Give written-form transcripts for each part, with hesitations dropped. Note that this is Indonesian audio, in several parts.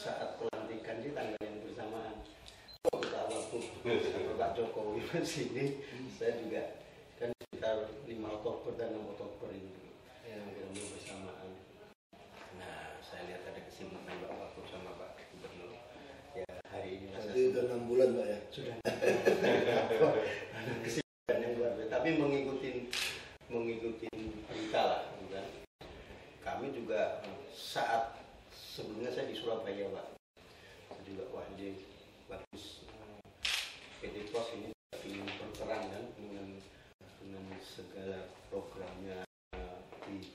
saat pelantikan di tanggal yang bersamaan. Kita waktu Pak Jokowi di sini, saya juga kan sekitar 5 Oktober dan 6 Oktober itu yang bersamaan. Nah, saya lihat ada kesibukan Pak Wakub sama Pak Gubernur. Ya hari ini nanti udah 6 bulan Pak ya. Sudah. Kesibukan yang luar biasa. Tapi mengikuti berita lah, kan. Kami juga saat sebelumnya saya di Surabaya Pak, saya juga wah ini bagus. PT Pos ini ingin berperan kan dengan segala programnya di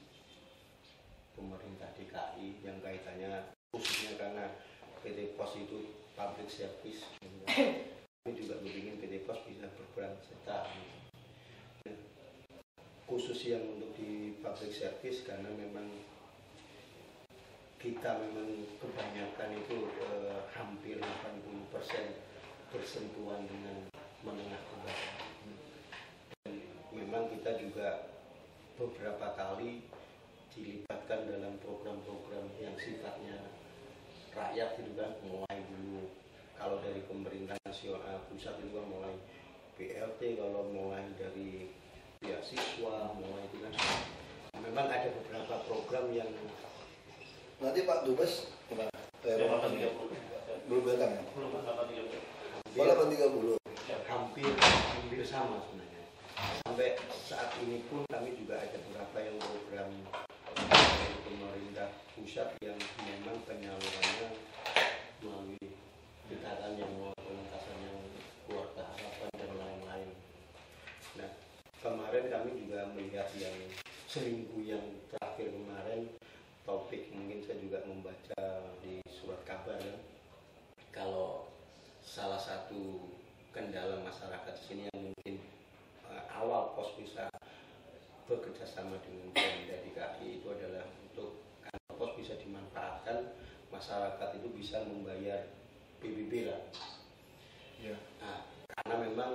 pemerintah DKI yang kaitannya khususnya karena PT Pos itu public service. Kami juga ingin PT Pos bisa berperan serta khusus yang untuk di public service karena memang kita memang kebanyakan itu hampir 80% bersentuhan dengan menengah ke bawah. Dan memang kita juga beberapa kali dilibatkan dalam program-program yang sifatnya rakyat itu kan, mulai dulu kalau dari pemerintah nasional pusat itu kan mulai BLT, kalau mulai dari beasiswa, mulai itu kan memang ada beberapa program yang nanti Pak Dubes gimana? Belum datang ya? Boleh 30. Hampir sama sebenarnya. Sampai saat ini pun kami juga ada beberapa yang program dari pemerintah pusat yang memang penyalurannya melalui gerakan yang pengentasan yang keluarga harapan dan lain-lain. Nah, kemarin kami juga melihat yang seminggu yang terakhir kemarin, topik mungkin saya juga membaca di surat kabar kan, kalau salah satu kendala masyarakat di sini yang mungkin awal Pos bisa bekerja sama dengan Pemda DKI itu adalah untuk kantor Pos bisa dimanfaatkan, masyarakat itu bisa membayar PBB lah. Ya. Nah, karena memang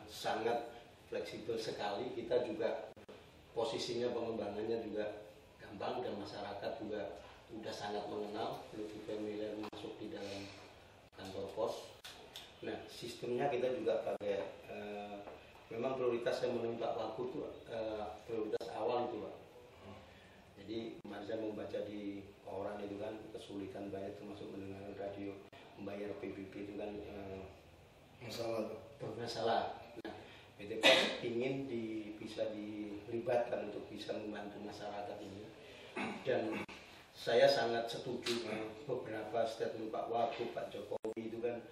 sangat fleksibel sekali, kita juga posisinya pengembangannya juga gampang dan masyarakat juga udah sangat mengenal, lebih familiar masuk di dalam kantor pos. Nah, sistemnya kita juga pakai memang prioritas yang menemui Pak Wagub itu prioritas awal itu Pak. Jadi kemarin saya membaca di koran itu kan kesulitan banyak termasuk mendengar radio, membayar PBB itu kan bermasalah. Nah, PT Pos ingin bisa dilibatkan untuk bisa membantu masyarakat ini, dan saya sangat setuju beberapa statement Pak Wagub, Pak Jokowi itu kan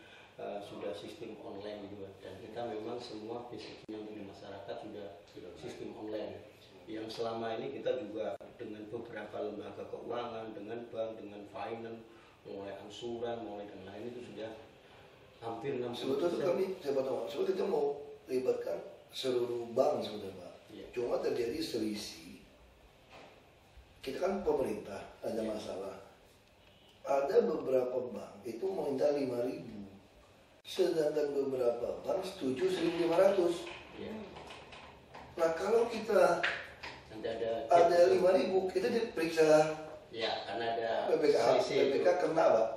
sudah sistem online gitu, dan kita memang semua basicnya di masyarakat sudah sistem online yang selama ini kita juga dengan beberapa lembaga keuangan, dengan bank, dengan finance, mulai angsuran, mulai dan lain itu sudah hampir 60%. Sebetulnya kami, saya potong, sebetulnya kita mau libatkan seluruh bank sebetulnya Pak. Ya. Cuma terjadi selisih. Kita kan pemerintah, ada masalah. Ada beberapa bank itu meminta 5.000, sedangkan beberapa bank setuju 1.500. Ya. Nah kalau kita ada 5.000, kita diperiksa. Ya, karena ada PPK kena Pak.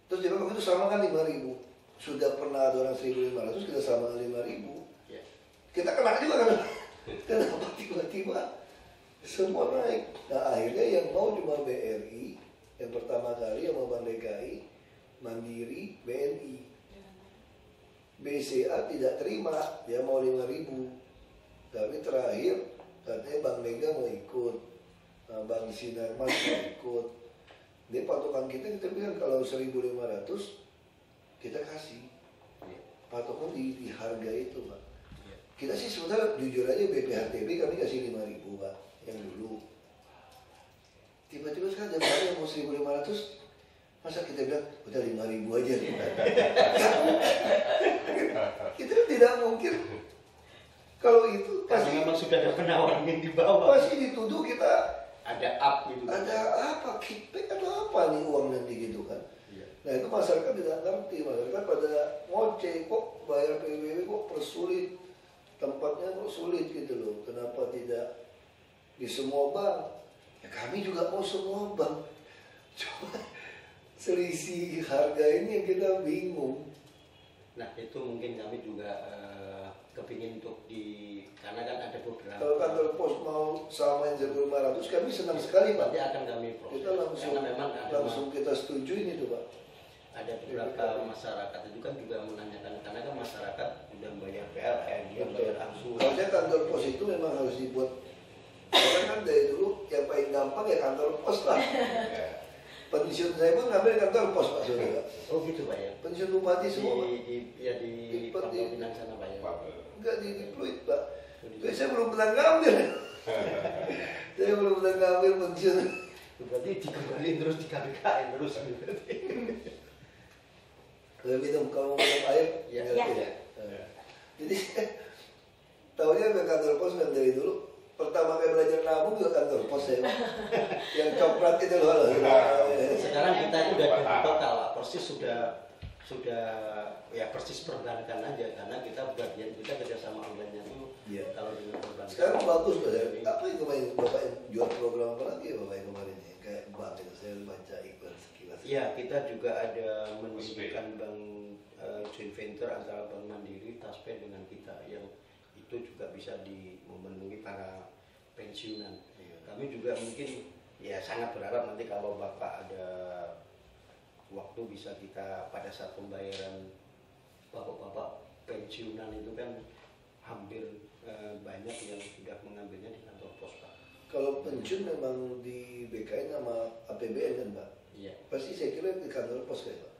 Terus dia bilang itu sama kan 5.000. Sudah pernah ada orang 1.500, kita sama 5.000. Ya. Kita kena juga kan. Kenapa tiba-tiba semua naik? Nah akhirnya yang mau cuma BRI, yang pertama kali sama Bank DKI, Mandiri, BNI. BCA tidak terima, dia mau 5.000. Tapi terakhir katanya Bank Mega mau ikut, Bank Sinarmas mau ikut. Dia patokan kita bilang kalau 1.500 kita kasih. Patokan di harga itu Pak. Kita sih sebenarnya jujur aja BPHTB kami kasih 5.000 Pak yang dulu. Tiba-tiba sekarang jam mau 1.500, masa kita bilang udah 5.000 aja. Kita tidak mungkin. Kalau itu pasti memang sudah ada penawaran yang di bawah. Pasti dituduh kita ada up gitu. Ada apa? Kickback atau apa nih uang nanti gitu kan? Iya. Nah itu masyarakat tidak ngerti, masyarakat pada ngoceh kok bayar PBB kok persulit, tempatnya kok sulit gitu loh. Kenapa tidak di semua bank? Ya kami juga mau semua bank. Cuma selisih harga ini yang kita bingung. Nah itu mungkin kami juga kepingin untuk karena kan ada beberapa. Kalau kantor pos mau samain 1.500 kami senang sekali Pak. Nanti akan kami proses. Kita langsung kita setujui ini tuh Pak. Ada beberapa masyarakat itu kan juga menanyakan, karena kan masyarakat sudah bayar PLN, dia bayar angsuran. Harusnya kantor pos itu memang harus dibuat. Karena kan dari dulu yang paling gampang ya kantor pos lah. Pensiun saya pun ngambil kantor pos Pak Saudara. Oh gitu Pak ya? Pensiun bupati semua Pak. Di Pangkal Pinang sana Pak ya? Enggak di Pluit Pak. Jadi saya belum pernah ngambil. Saya belum pernah ngambil pensiun. Berarti dikembaliin terus di KPKN terus. Kalau minum, kalau minum air, ya. Jadi tahunya ke kantor pos kan dari dulu. Pertama kali belajar nabung juga kantor pos saya. Yang coklat itu loh. Sekarang kita itu udah total Pak, persis sudah ya persis perbankan aja, karena kita bagian kita kerjasama online-nya itu kalau dengan perbankan. Sekarang bagus Pak. Apa yang kemarin Bapak jual program apa lagi ya Bapak yang kemarin ya? Kayak bank itu saya baca iklan sekilas. Iya, kita juga ada mendirikan bank joint venture antara Bank Mandiri, Taspen dengan kita yang itu juga bisa memenuhi para pensiunan. Kami juga mungkin ya sangat berharap nanti kalau Bapak ada waktu bisa kita pada saat pembayaran bapak-bapak pensiunan itu kan hampir banyak yang sudah mengambilnya di kantor pos Pak. Kalau pensiun memang di BKN sama APBN kan Pak? Iya. Pasti saya kira di kantor pos kan Pak?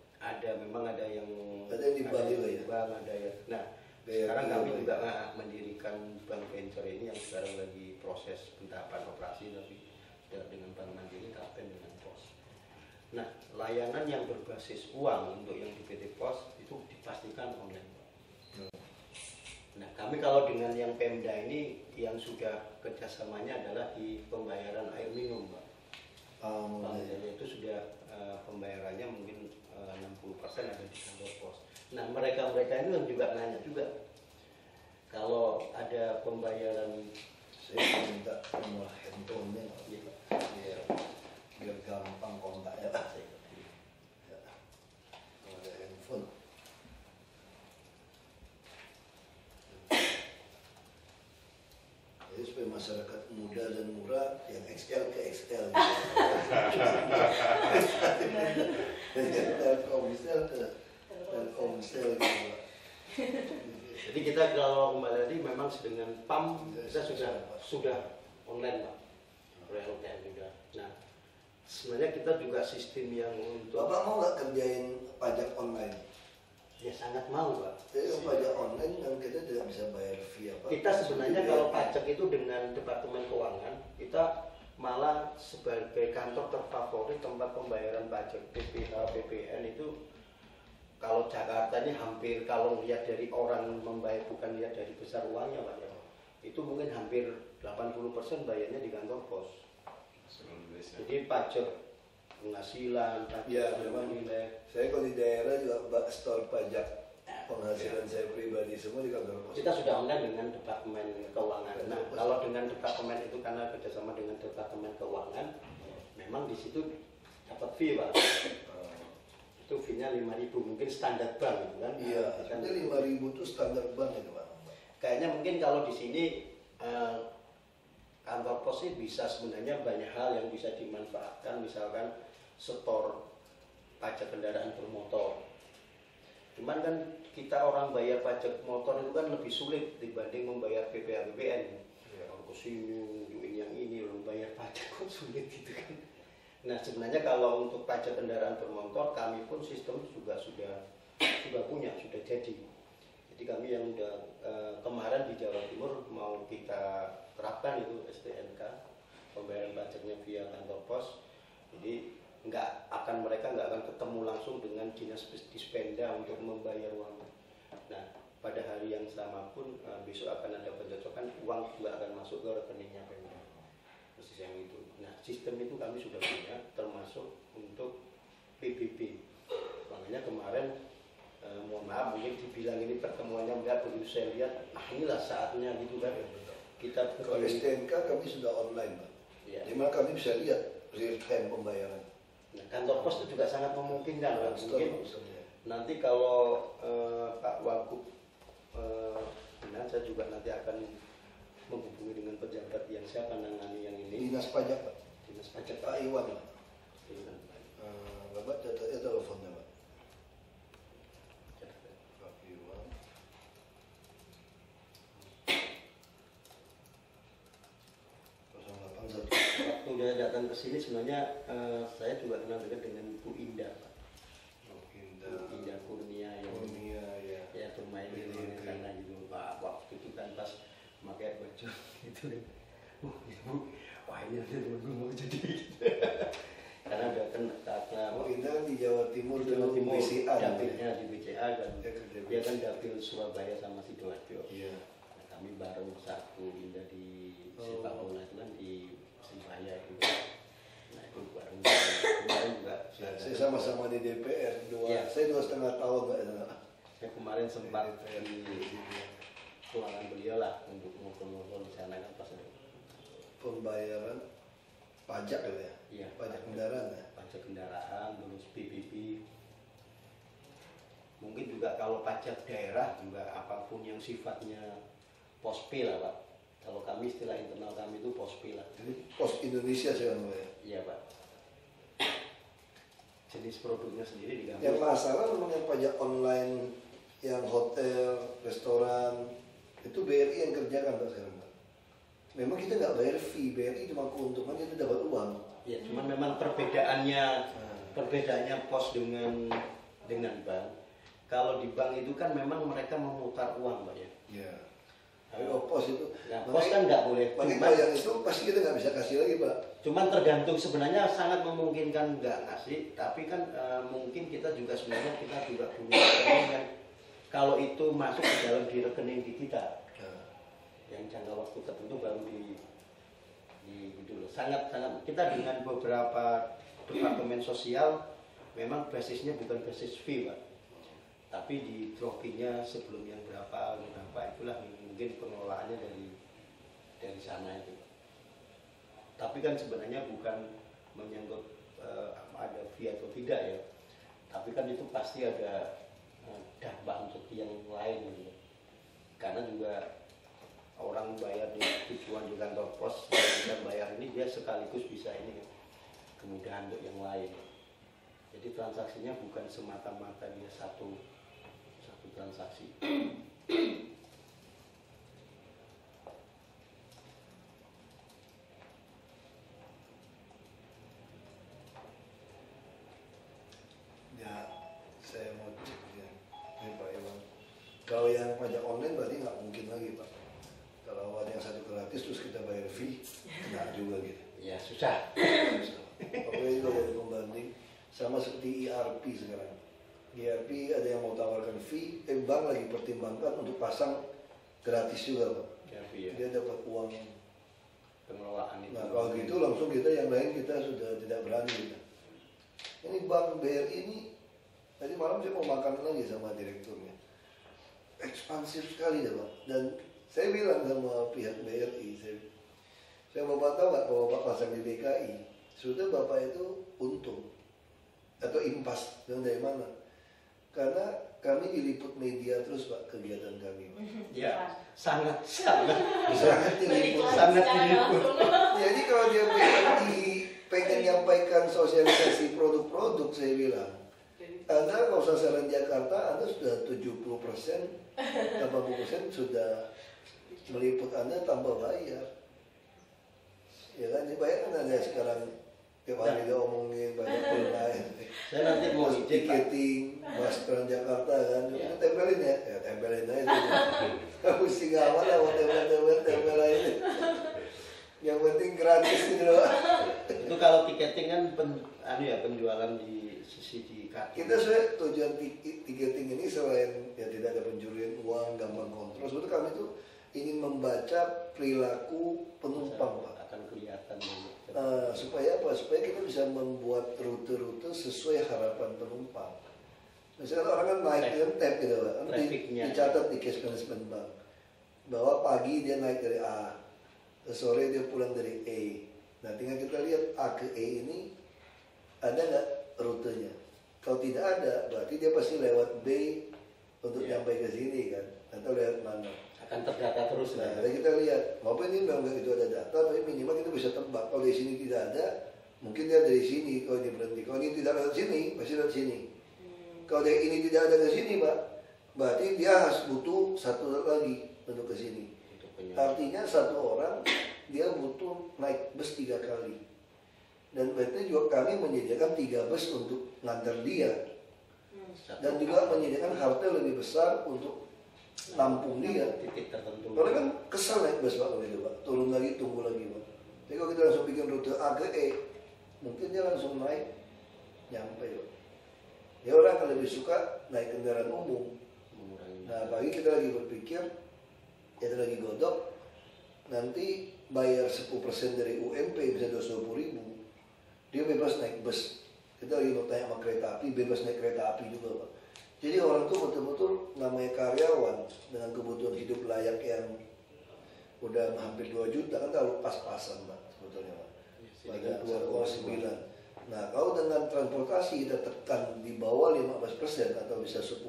Memang ada yang di Bali lah ya? Bank, ada ya. Nah, sekarang kami juga mendirikan bank venture ini yang sekarang lagi proses tahapan operasi, tapi sudah dengan Bank Mandiri, Taspen dengan pos. Nah, layanan yang berbasis uang untuk yang di PT Pos itu dipastikan online Pak. Nah, kami kalau dengan yang Pemda ini yang sudah kerjasamanya adalah di pembayaran air minum Pak. Itu sudah pembayarannya mungkin 60% ada di kantor pos. Nah mereka ini juga nanya juga kalau ada pembayaran. Saya minta nomor handphonenya biar gampang kontaknya lah. Kalau ada handphone. Jadi supaya masyarakat muda dan murah yang XL ke XL. Telkomsel ke Telkomsel gitu. Jadi kita kalau kembali tadi memang dengan PAM kita sudah online Pak, real time juga. Nah sebenarnya kita juga sistem yang untuk. Bapak mau nggak kerjain pajak online? Ya sangat mau Pak. Jadi pajak online yang kita tidak bisa bayar via Pak. Kita sebenarnya kalau pajak itu dengan Departemen Keuangan kita malah sebagai kantor terfavorit tempat pembayaran pajak PPh, PPN itu. Kalau Jakarta ini hampir kalau lihat dari orang membayar bukan lihat dari besar uangnya Pak ya, itu mungkin hampir 80% bayarnya di kantor pos. Jadi pajak penghasilan, pajak ya, memang nilai. Saya kalau di daerah juga store pajak penghasilan saya pribadi semua di kantor pos. Kita sudah online dengan Departemen Keuangan. Nah, kalau dengan departemen itu karena kerjasama dengan Departemen Keuangan, memang di situ dapat fee Pak. Itu fee-nya 5.000 mungkin standar bank gitu kan. Iya, kan 5.000 itu standar bank itu Pak. Kayaknya mungkin kalau di sini kantor pos ini bisa sebenarnya banyak hal yang bisa dimanfaatkan, misalkan setor pajak kendaraan bermotor. Cuman kan kita orang bayar pajak motor itu kan lebih sulit dibanding membayar PPh BPN. Kalau ke sini, yang ini belum bayar pajak kok sulit gitu kan. Nah sebenarnya kalau untuk pajak kendaraan bermotor kami pun sistem juga sudah punya, sudah jadi. Jadi kami yang udah kemarin di Jawa Timur mau kita terapkan itu STNK, pembayaran pajaknya via kantor pos. Jadi mereka nggak akan ketemu langsung dengan dinas Dispenda untuk membayar uang. Nah pada hari yang sama pun besok akan ada pencocokan, uang juga akan masuk ke rekeningnya Pemda. Persis yang itu. Nah sistem itu kami sudah punya, termasuk untuk PBB. Makanya kemarin mohon maaf mungkin dibilang ini pertemuannya enggak, begitu saya lihat inilah saatnya gitu kan kita. Kalau STNK kami sudah online Pak. Ya. Dimana kami bisa lihat real time pembayaran. Nah, kantor pos itu juga sangat memungkinkan, Pak. Mungkin maksudnya. nanti kalau Pak Wagub benar, saya juga nanti akan menghubungi dengan pejabat yang siapa nangani yang ini. Dinas pajak, Pak. Dinas pajak Pak Iwan, Pak. Iwan. Bapak teleponnya, Pak. Pak Iwan. Waktu dia datang ke sini sebenarnya saya juga kenal dekat dengan Bu Indah, Pak. Bu Indah Kurnia yang ya bermain di sana gitu, Pak. Waktu itu kan pas pakai baju itu, Ibu, wah ini ada gue mau jadi karena udah karena Bu Indah di Jawa Timur, Jawa Timur, BCA, dapilnya di BCA kan, dia kan dapil Surabaya sama Sidoarjo. Iya. Nah, kami bareng saat Bu Indah di sepak bola itu kan di Persibaya itu. Nah itu bareng kemarin juga. Saya sama-sama di DPR Ya. Saya 2,5 tahun, Pak. Saya kemarin sempat di ruangan beliau lah untuk ngobrol-ngobrol di sana kan pas ada Pembayaran pajak ya? Iya, Pajak kendaraan ya? pajak kendaraan, terus PPP. Mungkin juga kalau pajak daerah juga apapun yang sifatnya pospil lah, Pak. Kalau kami istilah internal kami itu pospil lah. Jadi pos Indonesia sekarang, Pak ya? Iya, Pak. Jenis produknya sendiri digambil. Yang masalah memang yang pajak online, yang hotel, restoran, itu BRI yang kerjakan, Pak, sekarang, Pak. Memang kita nggak bayar fee, BRI cuma keuntungan kita dapat uang. Ya, cuman memang perbedaannya pos dengan bank. Kalau di bank itu kan memang mereka memutar uang, Pak ya. Iya. Tapi kalau pos itu, Nah, pos kan nggak boleh. makanya kalau yang itu pasti kita nggak bisa kasih lagi, Pak. Cuman tergantung, sebenarnya sangat memungkinkan nggak ngasih, tapi kan mungkin kita juga sebenarnya kita juga punya rekening kan. Kalau itu masuk ke dalam di rekening di kita, yang jangka waktu tertentu baru di gitu loh. Sangat kita dengan beberapa departemen sosial memang basisnya bukan basis fee, Pak, tapi di droppingnya sebelum yang berapa itulah mungkin pengelolaannya dari sana itu. Tapi kan sebenarnya bukan menyangkut ada fee atau tidak ya, tapi kan itu pasti ada dampak untuk yang lain gitu. Karena juga orang bayar di tujuan di kantor pos, dan bayar ini dia sekaligus bisa ini kan, kemudahan untuk yang lain. Jadi transaksinya bukan semata-mata dia satu transaksi. Ya, saya mau cek ya. Ini Pak Iwan. Kalau yang pajak online berarti nggak mungkin lagi, Pak. Kalau ada yang satu gratis terus kita bayar fee, nggak juga gitu. Ya susah. Pokoknya juga dari pembanding sama seperti ERP sekarang. ERP ada yang mau tawarkan fee, bank lagi pertimbangkan untuk pasang gratis juga, Pak. Ya. Dia dapat uang. Pengelolaan itu. Nah kalau gitu langsung kita yang lain kita sudah tidak berani gitu. Ini bank BRI ini tadi malam saya mau makan lagi sama direkturnya. Ekspansif sekali ya, Pak. Dan saya bilang sama pihak BRI, saya Bapak tahu nggak kalau Bapak pasang di DKI, sudah Bapak itu untung atau impas, dan dari mana? Karena kami diliput media terus, Pak, kegiatan kami, Pak. Ya, sangat diliput. Sangat diliput. Jadi kalau dia pengen nyampaikan sosialisasi produk-produk, saya bilang, Anda kalau sasaran Jakarta, Anda sudah 70%, 80% sudah meliput, Anda tambah bayar. Ya kan, bayangkan Anda sekarang tiap hari dia omongin banyak lain. Saya nanti mau tiketing, maskeran Jakarta kan, Ya. tempelin ya, tempelin aja. Pusing amat lah, mau tempel aja. Yang penting gratis gitu loh. Itu kalau tiketing kan penjualan di sisi di kaki. Kita sebenarnya tujuan tiketing ini selain ya tidak ada pencurian uang, gampang kontrol, sebetulnya kami itu ingin membaca perilaku penumpang, Pak. Akan kelihatan. Supaya apa? Supaya kita bisa membuat rute-rute sesuai harapan penumpang. Misalnya orang kan naik dengan tab gitu, Pak. Dicatat di cash management bank bahwa pagi dia naik dari A, sore dia pulang dari E. Nah tinggal kita lihat A ke E ini ada nggak rutenya. Kalau tidak ada, berarti dia pasti lewat B untuk nyampe ke sini kan, atau lewat mana. Akan terdata terus. Nah, kita lihat, maupun ini memang itu ada data, tapi minimal kita bisa tebak. Kalau di sini tidak ada, mungkin dia dari sini. Kalau dia berhenti, kalau ini tidak lewat sini, pasti lewat sini. Kalau dia ini tidak ada ke sini, Pak, berarti dia harus butuh satu lagi untuk ke sini. Artinya satu orang dia butuh naik bus 3 kali. Dan berarti juga kami menyediakan 3 bus untuk ngantar dia. Dan juga menyediakan halte lebih besar untuk nampung dia. Titik tertentu. Karena kan kesel naik bus Pak, gitu, Pak. Turun lagi, tunggu lagi Pak. Jadi kalau kita langsung bikin rute A ke E, mungkin dia langsung naik, nyampe Pak. Dia orang akan lebih suka naik kendaraan umum. Nah pagi kita lagi berpikir, kita lagi godok, nanti bayar 10% dari UMP bisa 220.000, dia bebas naik bus. Kita lagi mau tanya sama kereta api, bebas naik kereta api juga Pak. Jadi orang tuh betul-betul namanya karyawan dengan kebutuhan hidup layak yang udah hampir 2 juta kan terlalu pas-pasan Pak sebetulnya Pak. Pada 2,9. Nah kalau dengan transportasi kita tekan di bawah 15% atau bisa 10%,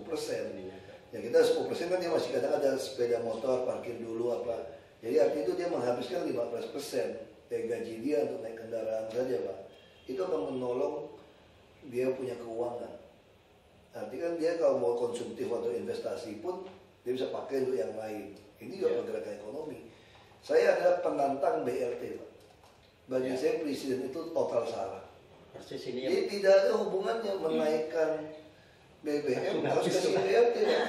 ya kita 10% kan dia masih kadang ada sepeda motor, parkir dulu apa. Jadi artinya itu dia menghabiskan 15% dari gaji dia untuk naik kendaraan saja Pak. Itu akan menolong dia punya keuangan. Artinya kan dia kalau mau konsumtif atau investasi pun dia bisa pakai untuk yang lain. Ini juga pergerakan ekonomi. Saya adalah penantang BLT Pak. Bagi saya presiden itu total salah. Jadi tidak ada hubungannya menaikkan BBM harus kasih BLT Pak.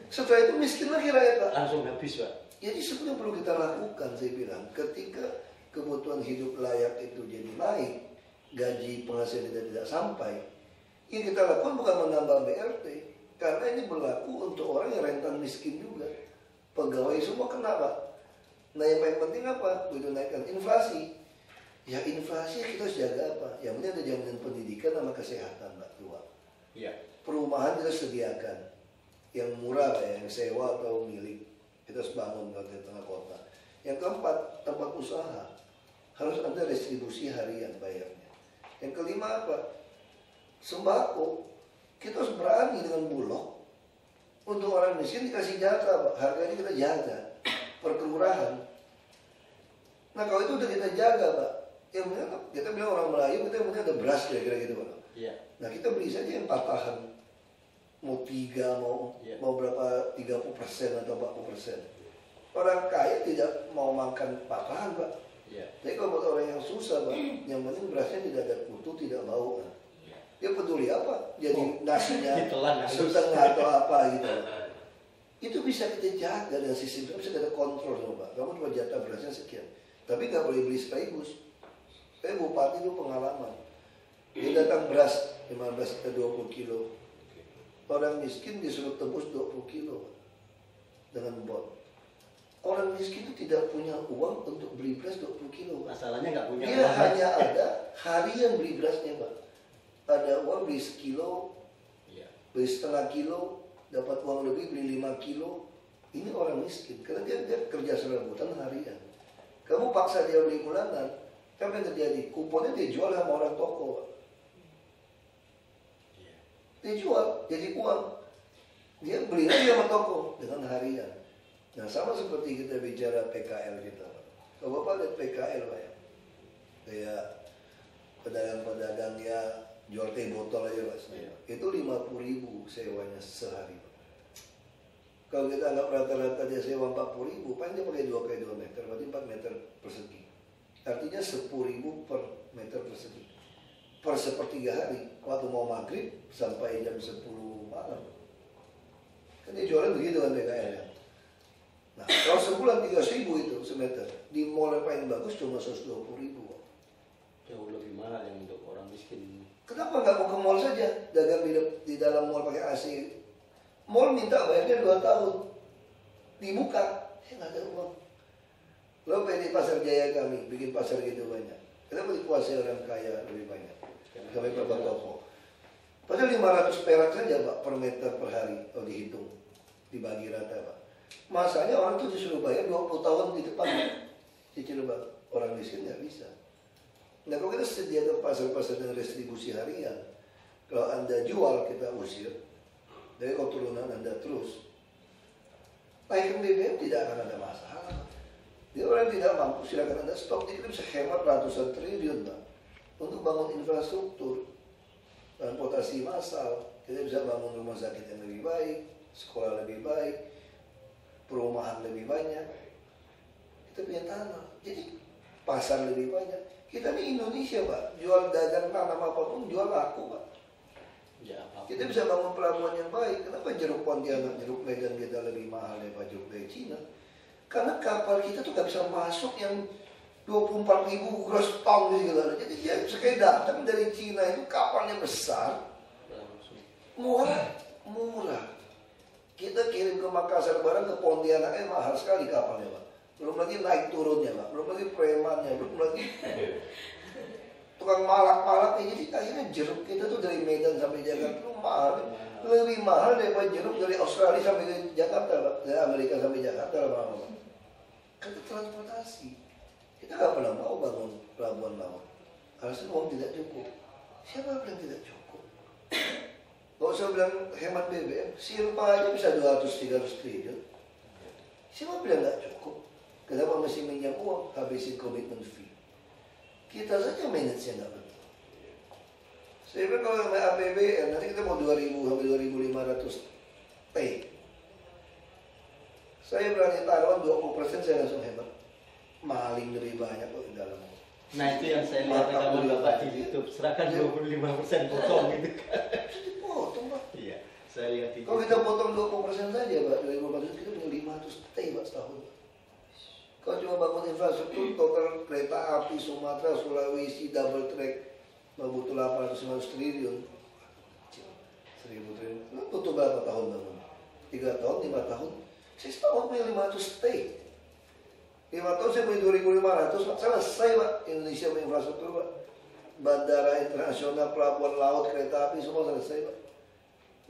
Setelah itu miskin lagi rakyat Pak. Langsung habis Pak. Jadi sebenarnya perlu kita lakukan, saya bilang, ketika kebutuhan hidup layak itu jadi naik, gaji penghasilan kita tidak sampai, yang kita lakukan bukan menambah BLT, karena ini berlaku untuk orang yang rentan miskin juga. Pegawai semua kena Pak. Nah yang paling penting apa? Begitu naikkan inflasi. Ya inflasi kita harus jaga apa? Yang penting ada jaminan pendidikan sama kesehatan Pak tua. Iya. Perumahan kita sediakan, yang murah Pak, yang sewa atau milik. Kita harus bangun di tengah kota. Yang keempat, tempat usaha harus ada distribusi harian bayarnya. Yang kelima apa? Sembako. Kita harus berani dengan Bulog. Untuk orang miskin dikasih jatah Pak. Harganya kita jaga per kelurahan. Nah kalau itu udah kita jaga Pak, yang benar kita bilang orang Melayu kita punya ada beras kira-kira gitu Pak. Iya. Nah kita beli saja yang patahan. Mau 3, mau berapa 30% atau 40%. Orang kaya tidak mau makan patahan Pak. Jadi kalau buat orang yang susah Pak, yang penting berasnya tidak ada kutu, tidak bau kan. Dia peduli apa? Jadi nasinya setengah atau apa gitu. Itu bisa kita jaga dengan sistem, itu bisa kita kontrol Pak. Kamu cuma jatah berasnya sekian, tapi nggak boleh beli sekaligus. Saya bupati itu pengalaman. Dia datang beras 15 ke 20 kilo. Orang miskin disuruh tebus 20 kilo dengan bon. Orang miskin itu tidak punya uang untuk beli beras 20 kilo. Masalahnya nggak punya. Dia hanya ada hari yang beli berasnya Pak. Ada uang beli sekilo, beli setengah kilo, dapat uang lebih beli 5 kilo. Ini orang miskin karena dia kerja serabutan harian. Kamu paksa dia beli bulanan, apa yang terjadi? Kuponnya dia jual sama orang toko Pak. Dia jual jadi uang, dia beli lagi sama toko dengan harian. Nah sama seperti kita bicara PKL kita. Kalau Bapak lihat PKL Pak ya, kayak pedagang-pedagang ya jual teh botol aja Pak, itu 50.000 sewanya sehari Pak. Kalau kita anggap rata-rata dia sewa 40.000, paling dia pakai 2 kali 2 meter, berarti 4 meter persegi. Artinya 10.000 per meter persegi. Per sepertiga hari, waktu mau maghrib sampai jam 10 malam. Kan dia jualan begitu kan PKL ya. Nah kalau sebulan 3.000 itu semeter, di mall yang paling bagus cuma 120.000. Jauh lebih mahal yang untuk orang miskin. Kenapa nggak mau ke mall saja, dagang di dalam mall pakai AC? Mall minta bayarnya 2 tahun, dibuka, nggak ada uang. Lo pengen di pasar Jaya kami, bikin pasar gitu banyak. Kenapa dikuasai orang kaya lebih banyak? Kami berapa toko. Padahal 500 perak saja Pak per meter per hari kalau dihitung, dibagi rata Pak. Masanya orang tuh disuruh bayar 20 tahun di depan. Cicil Pak, orang miskin nggak bisa. Nah kalau kita sediakan pasar-pasar dengan restribusi harian, kalau Anda jual kita usir, dari kalau turunan Anda terus, naikkan BBM tidak akan ada masalah. Jadi orang yang tidak mampu silakan Anda stop, jadi kita bisa hemat ratusan triliun Pak, untuk bangun infrastruktur, transportasi massal, kita bisa bangun rumah sakit yang lebih baik, sekolah lebih baik, perumahan lebih banyak, kita punya tanah, jadi pasar lebih banyak. Kita ini Indonesia Pak, jual dagang tanam apapun jual laku Pak. Ya, Kita bisa bangun pelabuhan yang baik. Kenapa jeruk Pontianak, jeruk Medan kita lebih mahal daripada jeruk dari Cina? Karena kapal kita tuh gak bisa masuk yang 24.000 gross ton gitu. Jadi dia sekali datang dari Cina itu kapalnya besar, murah. Kita kirim ke Makassar barang ke Pontianak mahal sekali kapalnya Pak. Belum lagi naik turunnya Pak, belum lagi premannya, belum lagi tukang malak-malaknya. Jadi akhirnya jeruk kita tuh dari Medan sampai Jakarta itu mahal, lebih mahal daripada jeruk dari Australia sampai ke Jakarta Pak, dari Amerika sampai Jakarta lama-lama. Karena transportasi, kita nggak pernah mau bangun pelabuhan laut, alasan uang tidak cukup. Siapa bilang tidak cukup? Gak usah bilang hemat BBM, Silpa aja bisa 200-300 triliun. Siapa bilang nggak cukup? Kenapa mesti minjam uang, habisin komitmen fee? Kita saja manage-nya nggak betul. Saya bilang kalau sama APBN, nanti kita mau 2.000 sampai 2.500 T. Saya berani taruhan 20%, saya langsung hemat. Maling lebih banyak kok di dalam. Nah itu yang saya lihat rekaman Bapak di YouTube, serahkan 25% potong gitu kan. Potong Pak. Iya, saya lihat di Kalau kita potong 20% saja Pak, 2.500 kita punya 500 T Pak setahun. Kalau cuma bangun infrastruktur, total kereta api Sumatera, Sulawesi, double track, butuh 800-900 triliun. 1.000 triliun. Lu butuh berapa tahun bangun? 3 tahun, 5 tahun? Saya setahun punya 500 T. 5 tahun saya punya 2.500, Pak. Selesai Pak, Indonesia punya infrastruktur Pak. Bandara internasional, pelabuhan laut, kereta api, semua selesai Pak.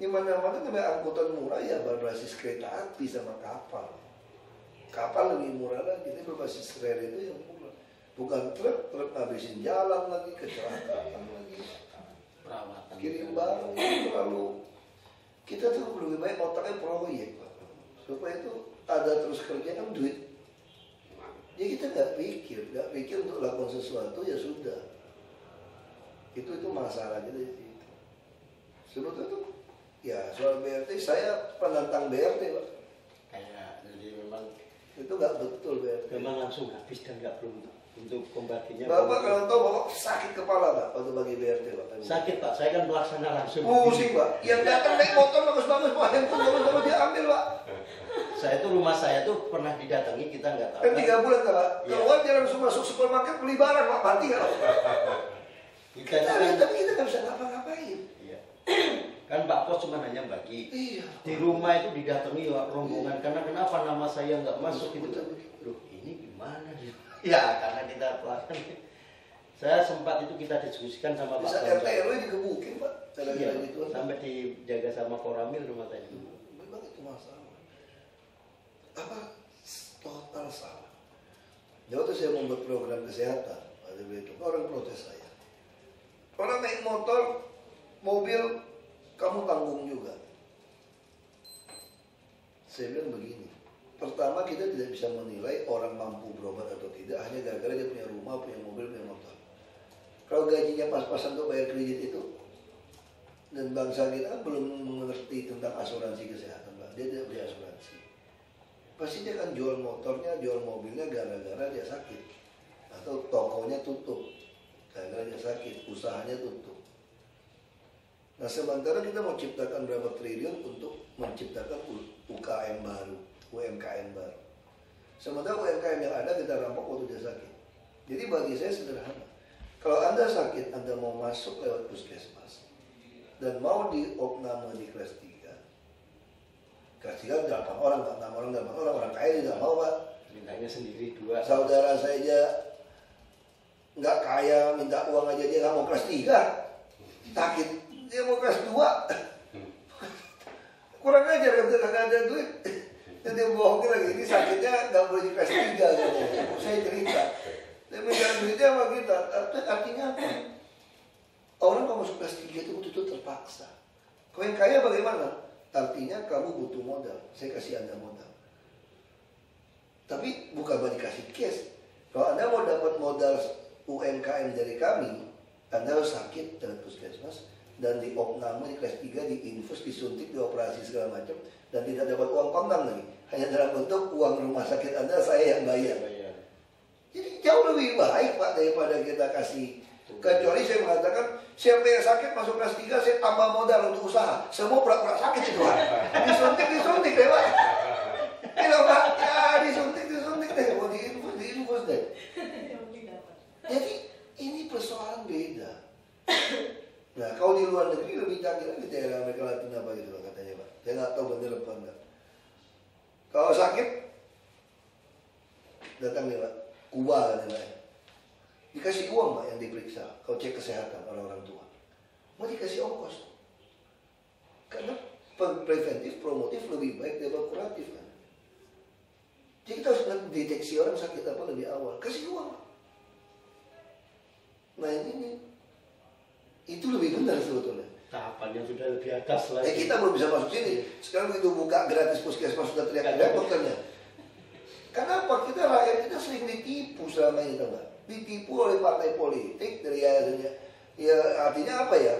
Di mana-mana namanya angkutan murah ya berbasis kereta api sama kapal. Kapal lebih murah lagi, ini berbasis rel itu yang murah. Bukan truk habisin jalan lagi, kecelakaan lagi. perawatan. Kirim barang itu terlalu. Kita tuh lebih baik otaknya proyek Pak. Supaya itu ada terus kerja kan duit. Jadi kita nggak pikir untuk lakukan sesuatu ya sudah. Itu masalah gitu. Sebetulnya tuh ya soal BRT saya penantang BRT Pak. Kayak jadi memang Itu nggak betul BRT. memang langsung habis dan nggak perlu untuk pembaginya. Bapak kalau tahu Bapak sakit kepala Pak waktu bagi BRT Pak. Sakit Pak, saya kan pelaksana langsung. Pusing Pak. Yang datang naik motor bagus-bagus Pak, handphone bagus-bagus dia ambil Pak. Saya tuh rumah saya tuh pernah didatangi, kita nggak tahu. Kan 3 bulan kan Pak. Iya. Keluar dia langsung masuk supermarket beli barang Pak, mati kan? Kita kan, Tapi kita nggak bisa ngapa-ngapain. iya. Kan Pak Pos cuma hanya bagi. Iya. Di rumah itu didatangi rombongan, karena kenapa nama saya nggak masuk itu? Betul. Loh ini gimana? Ya karena kita pelaksana. Saya sempat itu kita diskusikan sama Pak Bisa Pos. RT RW digebukin Pak. Iya, Gitu. sampai dijaga sama Koramil rumah saya. Memang itu masalah. Apa? Total salah. Waktu saya membuat program kesehatan, ada itu orang protes saya. Orang naik motor, mobil, kamu tanggung juga. Saya bilang begini. Pertama kita tidak bisa menilai orang mampu berobat atau tidak hanya gara-gara dia punya rumah, punya mobil, punya motor. Kalau gajinya pas-pasan untuk bayar kredit itu, dan bangsa kita kan belum mengerti tentang asuransi kesehatan, Pak. Dia tidak punya asuransi. Pasti dia akan jual motornya, jual mobilnya gara-gara dia sakit. Atau tokonya tutup, gara-gara dia sakit, usahanya tutup. Nah sementara kita mau ciptakan berapa triliun untuk menciptakan UKM baru, UMKM baru. Sementara UMKM yang ada kita rampok waktu dia sakit. Jadi bagi saya sederhana. Kalau Anda sakit, Anda mau masuk lewat puskesmas dan mau diopname di kelas 3. Kelas 3 8 orang, 6 orang, orang kaya tidak mau Pak. Mintanya sendiri 2. Saudara saya aja nggak kaya, minta uang aja dia nggak mau kelas 3. Sakit, dia mau kelas 2. Kurang ajar nggak ada duit. Dan dia bohongin lagi, ini sakitnya nggak boleh di kelas 3 katanya. Saya cerita. Dia megang duitnya sama kita. Artinya apa? Orang kalau masuk kelas 3 itu betul-betul terpaksa. Kalau yang kaya bagaimana? Artinya kamu butuh modal. Saya kasih Anda modal. Tapi bukan berarti kasih cash. Kalau Anda mau dapat modal UMKM dari kami, Anda harus sakit dalam puskesmas dan di opname di kelas 3 diinfus, disuntik, dioperasi segala macam dan tidak dapat uang kondang lagi. Hanya dalam bentuk uang rumah sakit Anda saya yang bayar. Jadi jauh lebih baik Pak daripada kita kasih. Kecuali saya mengatakan siapa yang sakit masuk kelas 3 saya tambah modal untuk usaha. Semua pura-pura sakit itu Pak. Disuntik deh Pak. Iya Pak, ya disuntik deh. Mau diinfus deh. Jadi ini persoalan beda. Nah kalau di luar negeri lebih canggih lagi daerah Amerika Latin apa gitu Pak katanya Pak. Saya nggak tahu benar apa enggak. Kalau sakit datang nih Pak, Kuba katanya. Dikasih uang Pak yang diperiksa. Kalau cek kesehatan orang-orang tua, mau dikasih ongkos. Karena preventif, promotif lebih baik daripada kuratif kan. Jadi kita harus deteksi orang sakit apa lebih awal. Kasih uang. Nah ini itu lebih benar sebetulnya. Tahapannya sudah lebih atas lagi. Kita belum bisa masuk sini. Sekarang begitu buka gratis puskesmas sudah teriak-teriak dokternya. Kenapa? Kita rakyat kita sering ditipu selama ini Pak. Ditipu oleh partai politik dari ya artinya apa ya?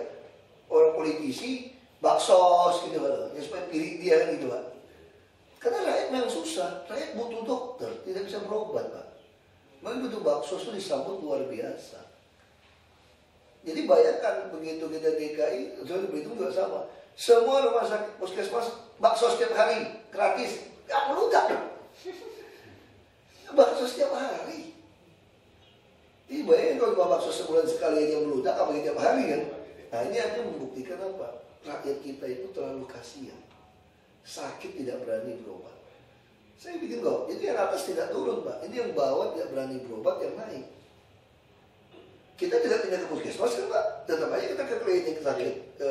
Orang politisi baksos gitu Pak. Ya supaya pilih dia kan gitu Pak. Karena rakyat memang susah. Rakyat butuh dokter, tidak bisa berobat Pak. Makanya butuh baksos itu disambut luar biasa. Jadi bayangkan begitu kita DKI, soalnya Belitung juga sama. Semua rumah sakit puskesmas bakso setiap hari gratis. Ya meludak. Bakso setiap hari. Jadi bayangkan kalau cuma bakso sebulan sekali aja meludak, apalagi tiap hari kan. Nah ini akan membuktikan apa? Rakyat kita itu terlalu kasihan. Sakit tidak berani berobat. Saya bikin kok. Jadi yang atas tidak turun Pak. Ini yang bawah tidak berani berobat, yang naik. Kita tidak pindah ke puskesmas kan Pak, tetap aja kita ke klinik sakit, ke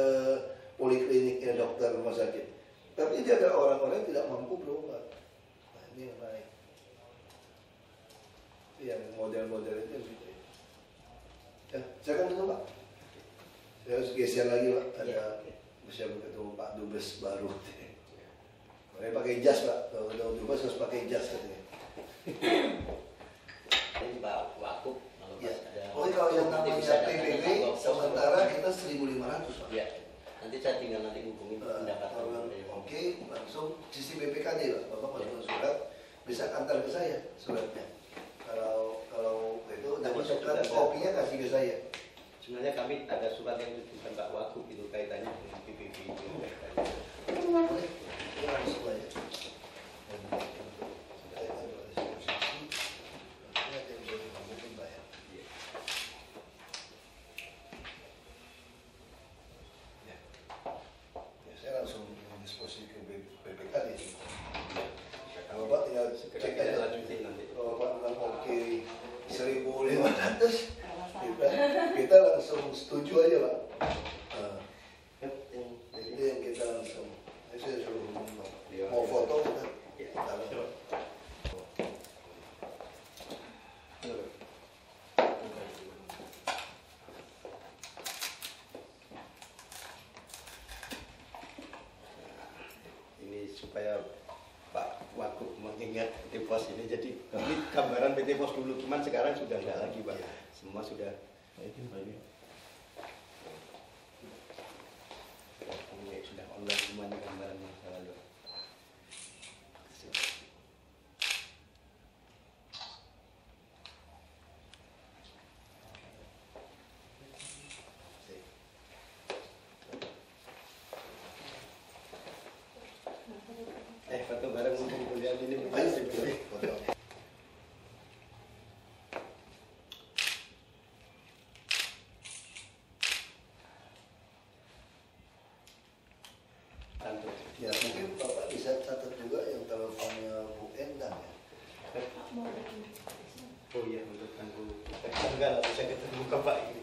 polikliniknya dokter rumah sakit. Tapi ini ada orang-orang yang tidak mampu berobat. Nah ini yang naik. Yang model-model itu gitu. Ya, silakan dulu Pak. Saya harus geser lagi Pak. Ada saya ketemu Pak Dubes baru. Boleh pakai jas Pak. Kalau ketemu Dubes harus pakai jas katanya. Ini Pak Wakub. Ya. Oh kalau yang namanya PBB sementara kita 1.500 Pak. Ya. Nanti saya tinggal hubungi pendapatan. Oke, langsung sisi BPKD Pak. Bapak masukkan surat, bisa antar ke saya suratnya. Kalau itu nanti surat kopinya kasih ke saya. Sebenarnya kami ada surat yang dituliskan Pak Wakub itu kaitannya dengan PBB itu. Boleh, langsung aja. Kita langsung setuju aja Pak. Itu yang kita langsung. Saya suruh mau foto kita. Ini supaya Pak Wakub mengingat PT Pos ini, jadi ini gambaran PT Pos dulu, cuman sekarang sudah enggak lagi Pak. Semua sudah sudah online semuanya gambaran masa lalu. Foto bareng mumpung kuliah ini. Ya mungkin Bapak bisa catat juga yang teleponnya Bu Endang ya. Oh iya, untuk tangguh. Enggak lah, bisa ketemu Bapak.